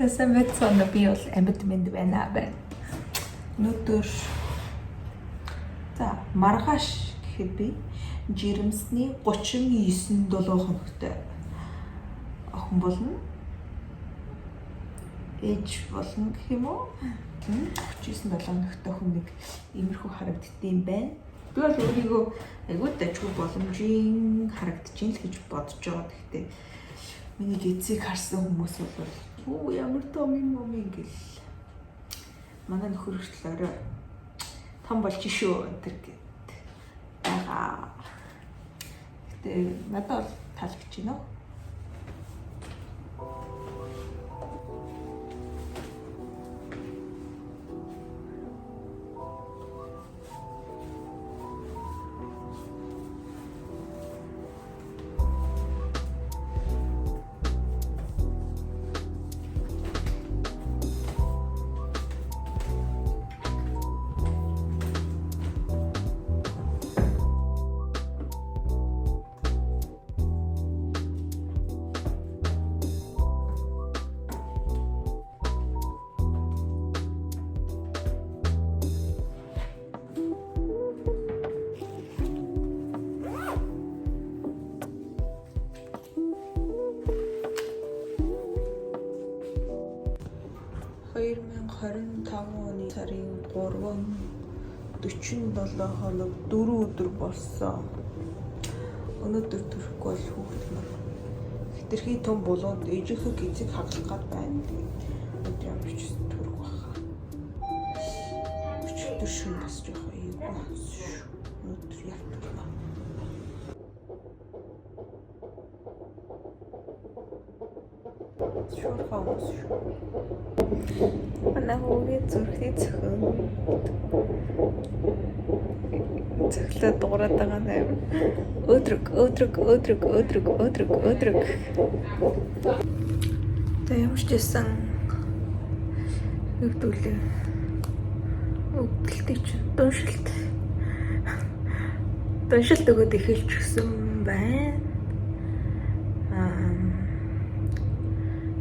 Тэсэн мэдсэн би бол амьд мэнд байна. Өнөөдөр за маргааш гэхэд би жирэмсний 39.7 хоногтой охин болно. Ээж болно гэх юм уу? 39.7 хоногтой хүн нэг иймэрхүү харагддсан байна. Би бол өөрийгөө айгүй дажгүй боломжийн харагдчихин л гэж бодож байгаа. Гэхдээ миний эцэг харсан хүмүүс бол оо ямар том юм гэл манай нөхөр хүртэл орой том болж шүү энэ гэд байгаа. Гэтэ надад бол таалагдж байна. оны сарын 3-47 хоног 4 өдөр болсон. Өнөөдөр төрөхгүй бол хүүхэд маань хэтэрхий том болоод ээжийнхээ гизийг хаглах гад байна. Өдөр ямар ч төрөх баха. Өчигдөр шин бас жоохон ийггүй. Өнөөдөр яг төрнө. Шууд хаус шүү. Манайхуугийн зүрхний цохин цохилоо дуурайд байгаа нээр өдрөг тэ ямар ч гэсэн өвдөлөө өвдөлтөй ч дуншилт өгөөд эхэлж гисэн байна.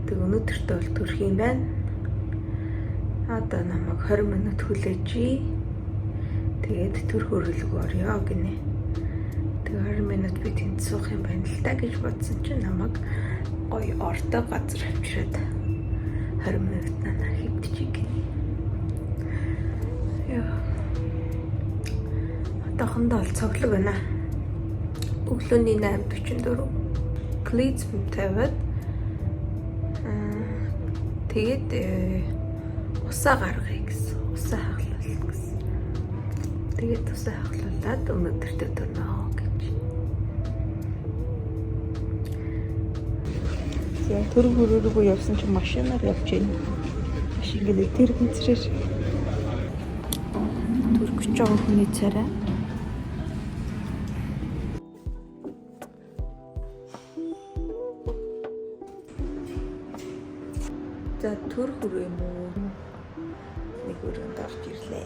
Тэг өнөөдөртөө бол төрөх юм байна. Одоо намайг 20 минут хүлээж. Тэгээд төр хөрөлгөө орё гинэ. Тэг 20 минут би тэнд суух юм байна л та гэж бодсон чинь намайг гоё ортой газар авчираад 20 минут нана хөвдөж гинэ. Яа. Одоохондоо л цоглог байна. Өглөөний 8:44. Клиз тавиад тэгээд усаа гаргая гэсэн. Усаа хаглуулах гэсэн. Тэгээд усаа хаглуулад өнөөдөртөө төрнө гэж. Яг төрөг хөрөөрөө явсан чинь машинаар явж байна. Машин гэлээ тэр хэмцрээр төрөх жоо хүний царай. За төр хүрээ юм уу? Нэг өрөөнд орж ирлээ.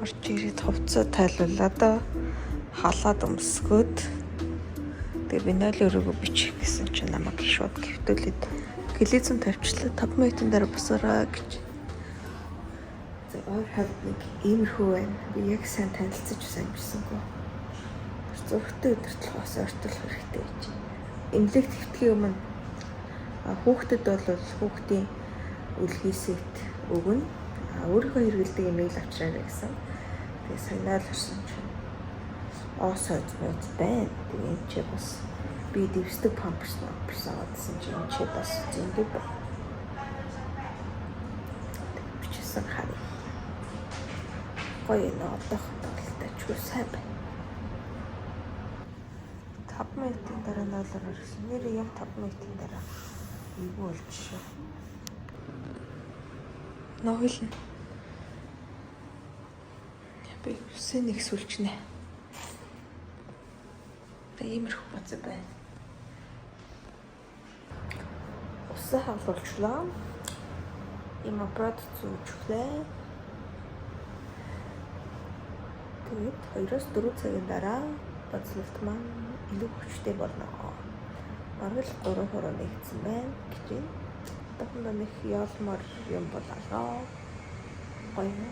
Орж ирээд хувцас тайлуулаад халаад өмсгөөд тэгээ бинол өрөөгөө бичих гэсэн чинь намайг шууд гэвтүүлээд глизэн тавьчлаа 5 минутын дараа босоорой гэж. За өөр хавд нэг иймэрхүү байна. Би яг сайн танилцаж санажсангүй. Зургтай өдөртөл бас ортол хэрэгтэй гэж. Эмнэлэг твтгийн өмнө хүүхдэд бол хүүхдийн үлгийсэт өгнө. Өөрийнхөө хэрэгэлдэг имэйл авчраарай гэсэн. Тэгээ санаал орсон чинь оосод байна. Тэгээ чи бас би дэвсдэг памперс аваадсан чинь чи бас зиндэг ба. Бичсэн харъя. Гоё нөө одоохондоо л тачгүй сайн байна. 5 минутын дараа ноолоор ирсэн. Нэр яг 5 минутын дараа ийгүү болж шүү. Ноолно. Би үсэн нэг сүлжнэ. Иймэрхүү бацаа байна. Усаа хаглуулчлаа. Ийм аппарат зүүжлээ. Тэгээд 2-4 цагийн дараа бацлалт маань илүү хүчтэй болно. Бараг л 3 хороо нэгдсэн байна гэж байна. Дахин нэг яалмар юм болоо. Гоё.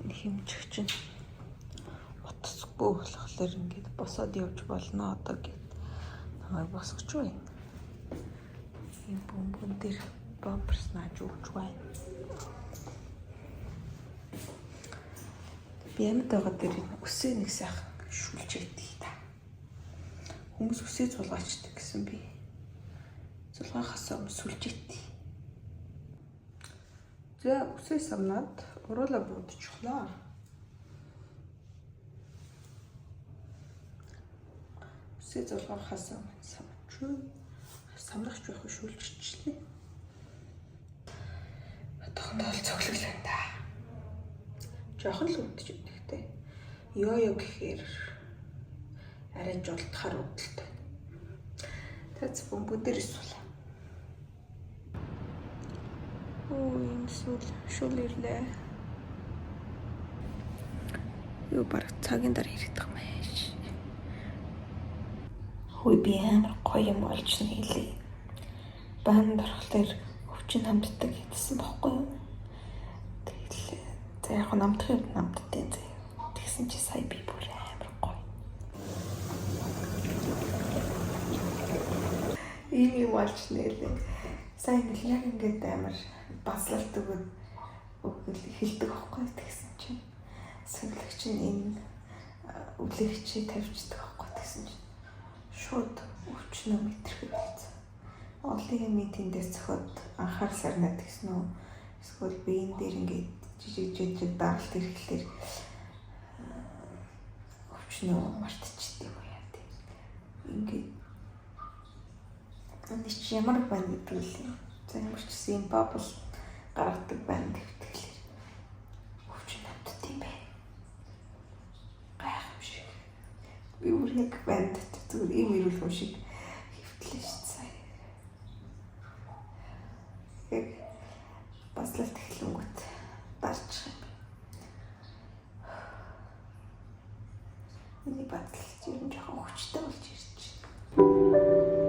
Энэ хэмжих чинь утасгүй болохоор ингээд босоод явж болно одоо гэд намайг босгоч байна. Ийм бөмбөн дээр бамперс нааж өгч байна. Би амьд байгаа дээр өсөө нэг сайхан шүлж байдаг та. Хүмүүс өсөө зулгаачдаг гэсэн би. Зулгаахаас өмнө сүлж идэв. За өсөө самнаад уруулаа буудчихлаа. Өсөө зулгаахаас өмнө самрахч байх шүлжчихлээ. Тогтоол цоглуулаа та. Жохон л үдчих гэдэгтэй. Ёо гэхээр арай жолдохоор үдэлтэй. Тэц бөмбөн дээр исвэлээ. Ийм шүл ирлээ. Юу бараг цагийн дараа ирэх юм байж. Хөөе би амар гоё юм болж нийлээ. Банд орохлоор өвчин намддаг гэдсэн бохгүй юу? Тэгэл за яг намдах юм намддیں۔ Тэгсэн чи сая би бүр амар гоё. Ийм юм болж нийлээ. Сайн л яг ингээд амар баслалт өгөл хэлдэг байхгүй тэгсэн чинь сүүлэгч нь энэ үлэгчийг тавьчихдаг байхгүй тэгсэн чинь шууд өвчнөө мэдрэхэд болсон. Олон юм тэндээс цохоод анхаар сарнаад гэсэн үү? Эсвэл биеийн дээр ингээд жижиг даралт ирэхлээр өвчнөө мартчихдаг уу яа тийм. Ингээд энэ чи ямар байна гэдэг лээ. За ямар ч юм бабл гаргадаг байна гэвтгэлээ. Өвчин надад юм бэ. Гайхамшиг. Би үрэг банд зүгээр ийм ирүүл юм шиг хэвтлээ шүү дээ. Яг баслалт эхлэнгүүт дарчих юм. Миний батлалт юм жоохон хүчтэй болж ирж байна.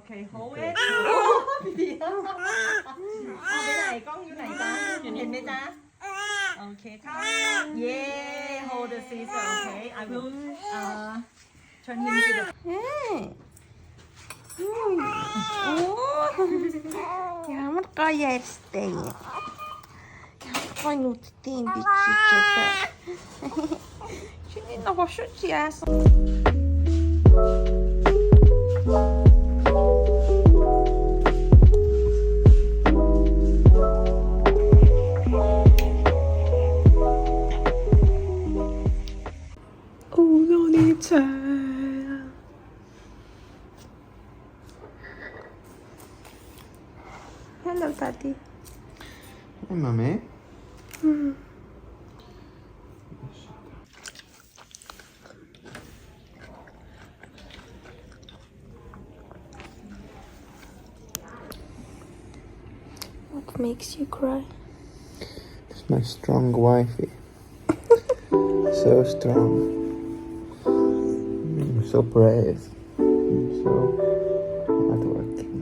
Okay, hold it. Bên này, con như này ta. Nhìn hình đây ta. Okay, come. Yeah, hold the scissor. Okay, I will turn him to the. Ямар гоё ярьстай. Ямар гоё нүдтэй юм би чичээд. Чиний нөгөө шүч яасан. Hello, Daddy. Hey, Mommy. What makes you cry? It's my strong wifey. So strong. So brave. So hardworking.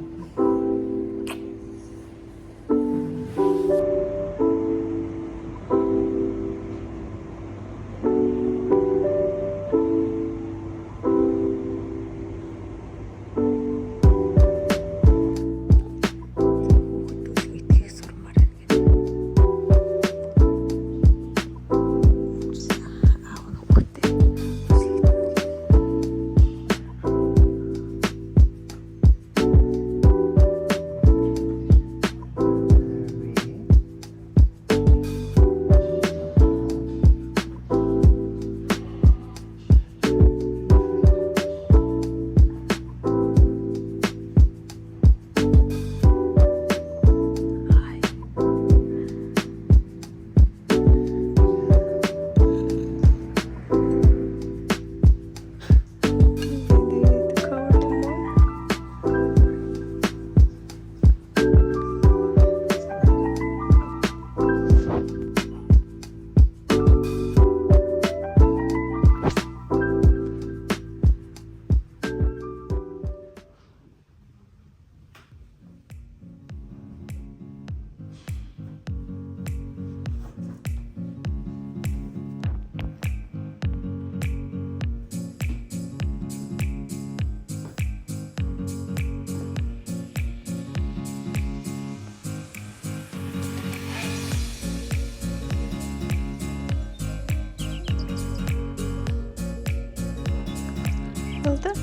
Well done.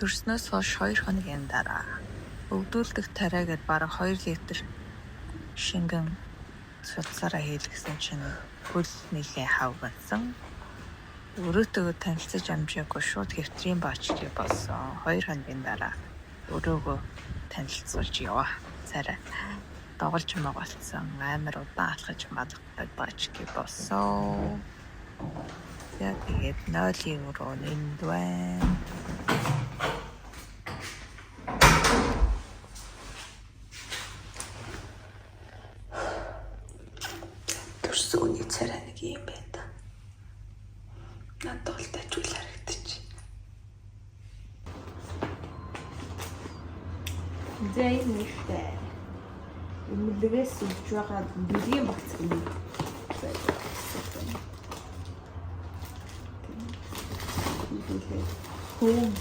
Төрснөөс хойш 2 хоногийн дараа өвдүүлдэх тариа гээд бараг 2 литр шингэн судалсараа хийлгэсэн чинь хөл нийлээ хавгацсан. Өөрөөтөө танилцаж амжаагүй шууд хэвтрийн баачтай болсон. 2 хоногийн дараа өрөөгөө танилцуулж яваа. Царай доголж магаалцсан. Амар удаан алхаж мадагтай баачтай болсон. Яг тэгээд 0-ийн өрөө нэнд байна. Төрсөний царай нэг юм байна да. Надад бол тажгүй харагдчих. Зэйн нэртэй. Өмнөгөөс үлж байгаа бүлийн багц юм. Хөөм.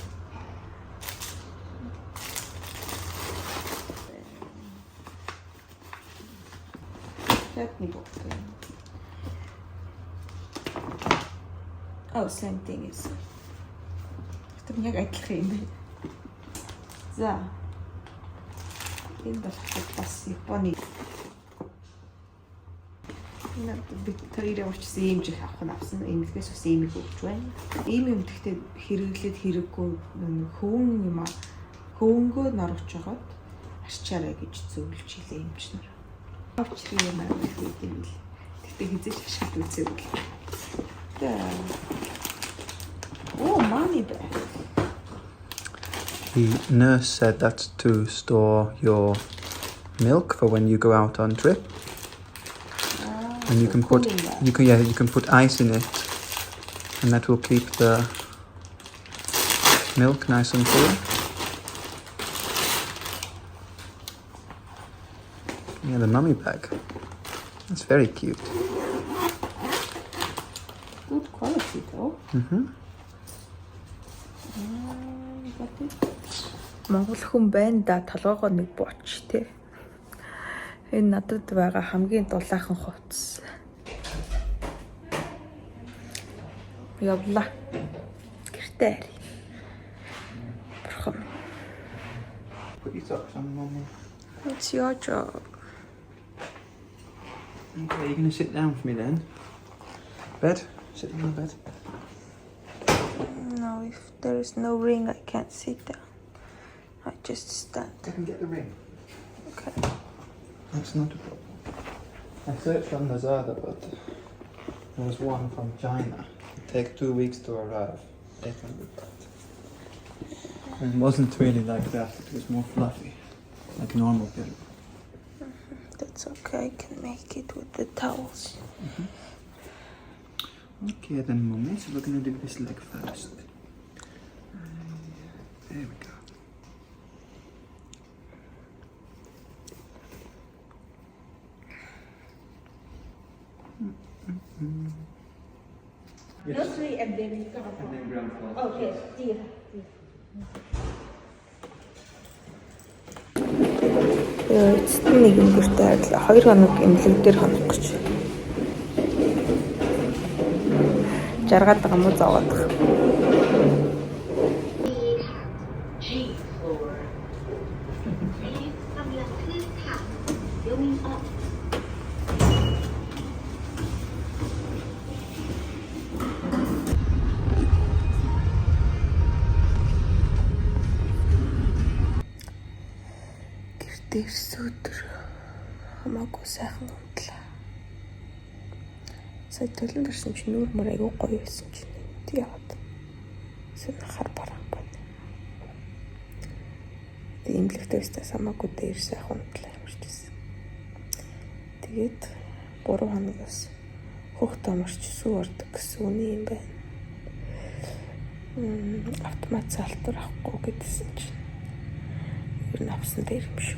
Нэг болтой. Oh, same thing is. Тэр яг адилхан юм байна. За. Энэ болохоор бас Японы. Наад битэрийг уучсан ийм жих авах нь авсан. Эмнэлгээс бас ийм их өгч байна. Ийм юм гэхдээ хэрэглээд хэрэггүй хөвөн юм аа. Хөвөнгөө норгож жагаад арчаарай гэж зөвлөж хэлээ юм чинь. Авчрын юм аа гэх юм л. Тэгтээ хизээж ашиглаж үзээгүй. Oh, money bag. The nurse said that's to store your milk for when you go out on trip. And you can put you can put ice in it, and that will keep the milk nice and cool. Yeah, the mummy bag. That's very cute. Good quality though. Монгол хүн байна да толгоогоо нэг бууч те. Энэ надад байгаа хамгийн дулаахан хувцас. Явла. Гэртээ ари. Бурхан. Put your socks on, Mummy. It's your job. Okay, you're going to sit down for me then. Bed, sitting on the bed. No, if there is no ring, I can't sit down. I just stand. I can get the ring. Okay. That's not a problem. I searched on Lazada, but there was one from China. It takes 2 weeks to arrive. 800 baht. And it wasn't really like that. It was more fluffy, like normal pillow. That's okay. I can make it with the towels. Okay, then, Mummy. So we're gonna do this leg first. There we go. Nursery and baby. And then ground floor. Okay, dear. Эцэст нь нэг юм гэртээ адил 2 хоног эмнэлэг дээр хонох гэж. Жаргаад байгаа мó зовоод байгаа. G floor. Please come your two times. Going up. Гэртээ ирсэн өдөр хамаагүй сайхан унтлаа. Сая төлөнд ирсэн чинь нүүр мөр айгүй гоё байсан чинь. Тэг яваад. Сэнэхэр барах байна. Тэг имлэгтэй өстэй хамаагүй дээр сайхан унтлаа явчихсан. Тэгээд 3 хоногоос хөхт амарч сүү ордог гэсэн үний юм байна. Автомат салтар авахгүй гэдсэн чинь. Ер нь авсан дээр юм шиг.